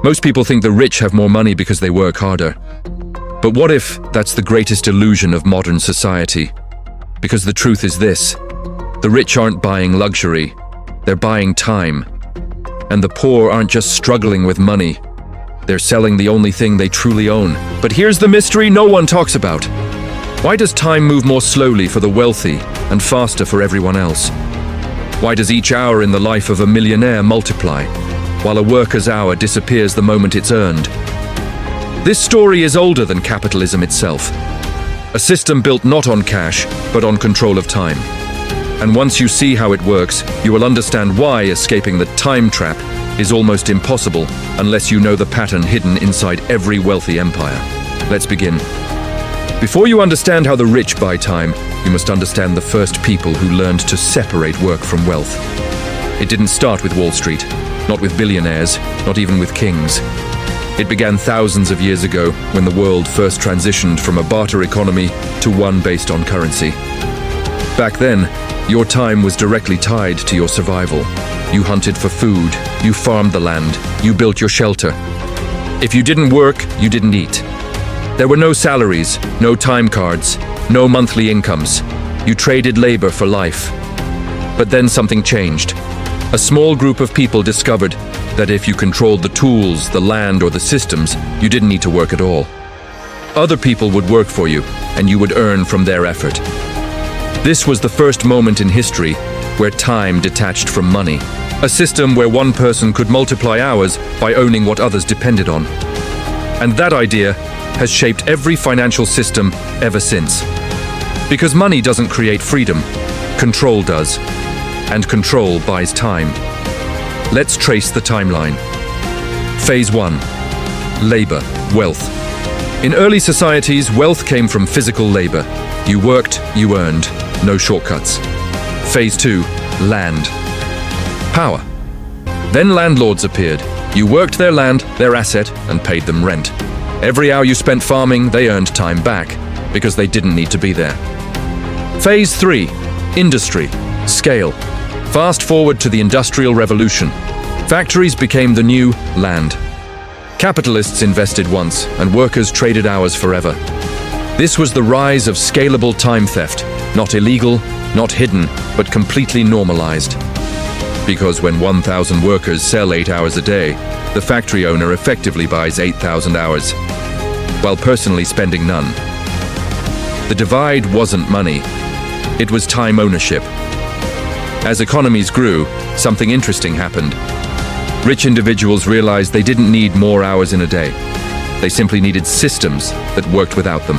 Most people think the rich have more money because they work harder. But what if that's the greatest illusion of modern society? Because the truth is this: the rich aren't buying luxury, they're buying time. And the poor aren't just struggling with money, they're selling the only thing they truly own. But here's the mystery no one talks about. Why does time move more slowly for the wealthy and faster for everyone else? Why does each hour in the life of a millionaire multiply, while a worker's hour disappears the moment it's earned? This story is older than capitalism itself. A system built not on cash, but on control of time. And once you see how it works, you will understand why escaping the time trap is almost impossible unless you know the pattern hidden inside every wealthy empire. Let's begin. Before you understand how the rich buy time, you must understand the first people who learned to separate work from wealth. It didn't start with Wall Street, not with billionaires, not even with kings. It began thousands of years ago when the world first transitioned from a barter economy to one based on currency. Back then, your time was directly tied to your survival. You hunted for food, you farmed the land, you built your shelter. If you didn't work, you didn't eat. There were no salaries, no time cards, no monthly incomes. You traded labor for life. But then something changed. A small group of people discovered that if you controlled the tools, the land, or the systems, you didn't need to work at all. Other people would work for you, and you would earn from their effort. This was the first moment in history where time detached from money. A system where one person could multiply hours by owning what others depended on. And that idea has shaped every financial system ever since. Because money doesn't create freedom, control does. And control buys time. Let's trace the timeline. Phase 1. Labor, wealth. In early societies, wealth came from physical labor. You worked, you earned, no shortcuts. Phase 2. Land. Power. Then landlords appeared. You worked their land, their asset, and paid them rent. Every hour you spent farming, they earned time back, because they didn't need to be there. Phase 3. Industry. Scale. Fast forward to the Industrial Revolution. Factories became the new land. Capitalists invested once, and workers traded hours forever. This was the rise of scalable time theft, not illegal, not hidden, but completely normalized. Because when 1,000 workers sell 8 hours a day, the factory owner effectively buys 8,000 hours, while personally spending none. The divide wasn't money, it was time ownership. As economies grew, something interesting happened. Rich individuals realized they didn't need more hours in a day. They simply needed systems that worked without them.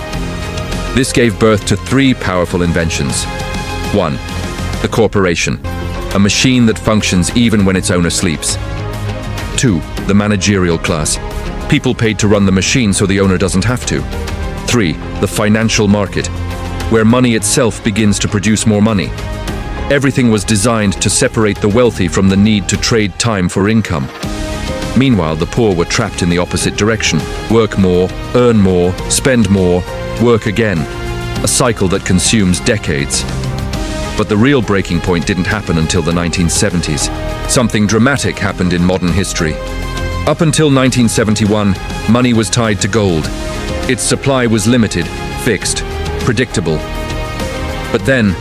This gave birth to 3 powerful inventions. 1. The corporation, a machine that functions even when its owner sleeps. 2. The managerial class, people paid to run the machine so the owner doesn't have to. 3. The financial market, where money itself begins to produce more money. Everything was designed to separate the wealthy from the need to trade time for income. Meanwhile, the poor were trapped in the opposite direction. Work more, earn more, spend more, work again. A cycle that consumes decades. But the real breaking point didn't happen until the 1970s. Something dramatic happened in modern history. Up until 1971, money was tied to gold. Its supply was limited, fixed, predictable. But then,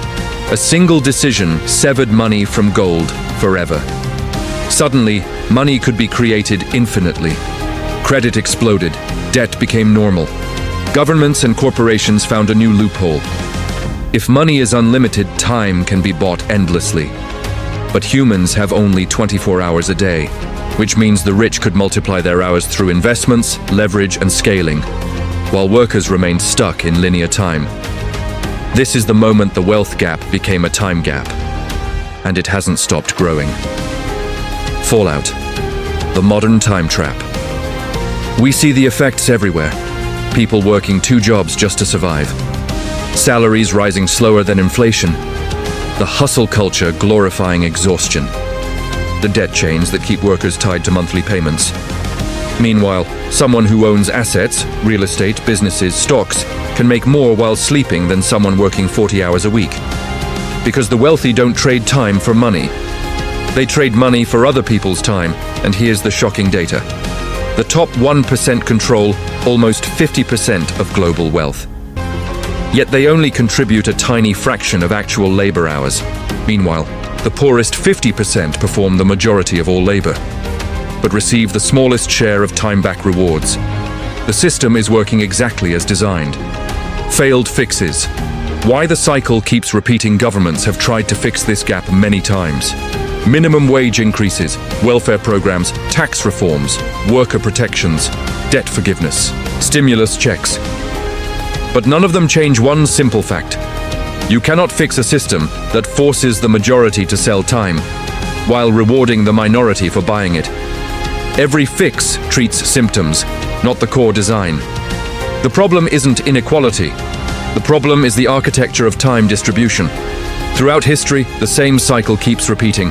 a single decision severed money from gold forever. Suddenly, money could be created infinitely. Credit exploded, debt became normal. Governments and corporations found a new loophole. If money is unlimited, time can be bought endlessly. But humans have only 24 hours a day, which means the rich could multiply their hours through investments, leverage, and scaling, while workers remained stuck in linear time. This is the moment the wealth gap became a time gap, and it hasn't stopped growing. Fallout. The modern time trap. We see the effects everywhere. People working 2 jobs just to survive. Salaries rising slower than inflation. The hustle culture glorifying exhaustion. The debt chains that keep workers tied to monthly payments. Meanwhile, someone who owns assets, real estate, businesses, stocks, can make more while sleeping than someone working 40 hours a week. Because the wealthy don't trade time for money. They trade money for other people's time, and here's the shocking data. The top 1% control almost 50% of global wealth. Yet they only contribute a tiny fraction of actual labor hours. Meanwhile, the poorest 50% perform the majority of all labor, but receive the smallest share of time-back rewards. The system is working exactly as designed. Failed fixes. Why the cycle keeps repeating. Governments have tried to fix this gap many times. Minimum wage increases, welfare programs, tax reforms, worker protections, debt forgiveness, stimulus checks. But none of them change one simple fact. You cannot fix a system that forces the majority to sell time, while rewarding the minority for buying it. Every fix treats symptoms, not the core design. The problem isn't inequality. The problem is the architecture of time distribution. Throughout history, the same cycle keeps repeating.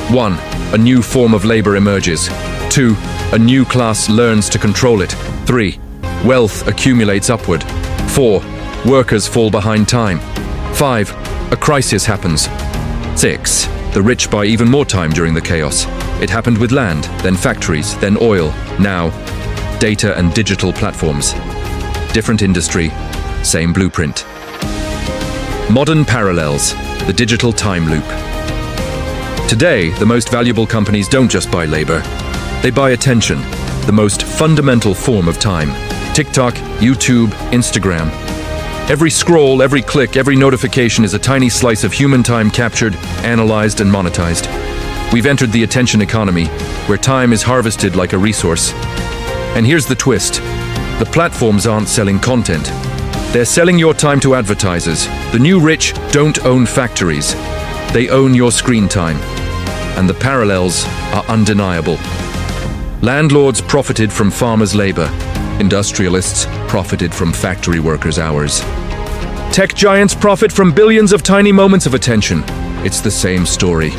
1. A new form of labor emerges. 2. A new class learns to control it. 3. Wealth accumulates upward. 4. Workers fall behind time. 5. A crisis happens. 6. The rich buy even more time during the chaos. It happened with land, then factories, then oil, now data and digital platforms. Different industry, same blueprint. Modern parallels, the digital time loop. Today, the most valuable companies don't just buy labor, they buy attention, the most fundamental form of time. TikTok, YouTube, Instagram. Every scroll, every click, every notification is a tiny slice of human time captured, analyzed, and monetized. We've entered the attention economy, where time is harvested like a resource. And here's the twist. The platforms aren't selling content. They're selling your time to advertisers. The new rich don't own factories. They own your screen time. And the parallels are undeniable. Landlords profited from farmers' labor. Industrialists profited from factory workers' hours. Tech giants profit from billions of tiny moments of attention. It's the same story,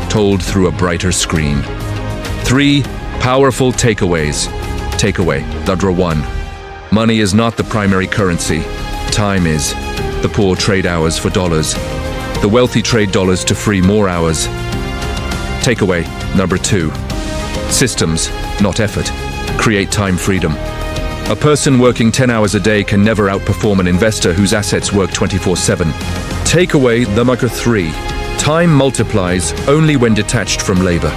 told through a brighter screen. 3 powerful takeaways. Takeaway number 1. Money is not the primary currency. Time is. The poor trade hours for dollars. The wealthy trade dollars to free more hours. Takeaway number 2. Systems, not effort, create time freedom. A person working 10 hours a day can never outperform an investor whose assets work 24/7. Takeaway number 3. Time multiplies only when detached from labor.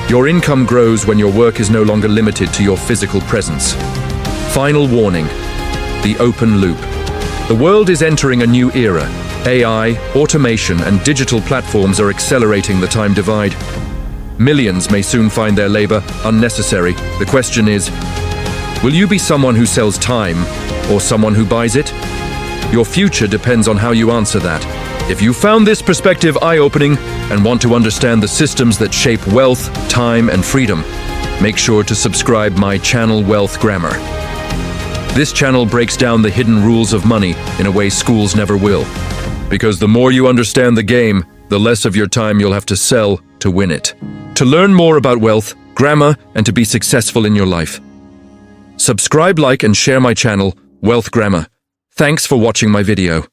Your income grows when your work is no longer limited to your physical presence. Final warning: the open loop. The world is entering a new era. AI, automation, and digital platforms are accelerating the time divide. Millions may soon find their labor unnecessary. The question is, will you be someone who sells time or someone who buys it? Your future depends on how you answer that. If you found this perspective eye-opening and want to understand the systems that shape wealth, time, and freedom, make sure to subscribe my channel Wealth Grammar. This channel breaks down the hidden rules of money in a way schools never will. Because the more you understand the game, the less of your time you'll have to sell to win it. To learn more about wealth, grammar, and to be successful in your life, subscribe, like, and share my channel, Wealth Grammar. Thanks for watching my video.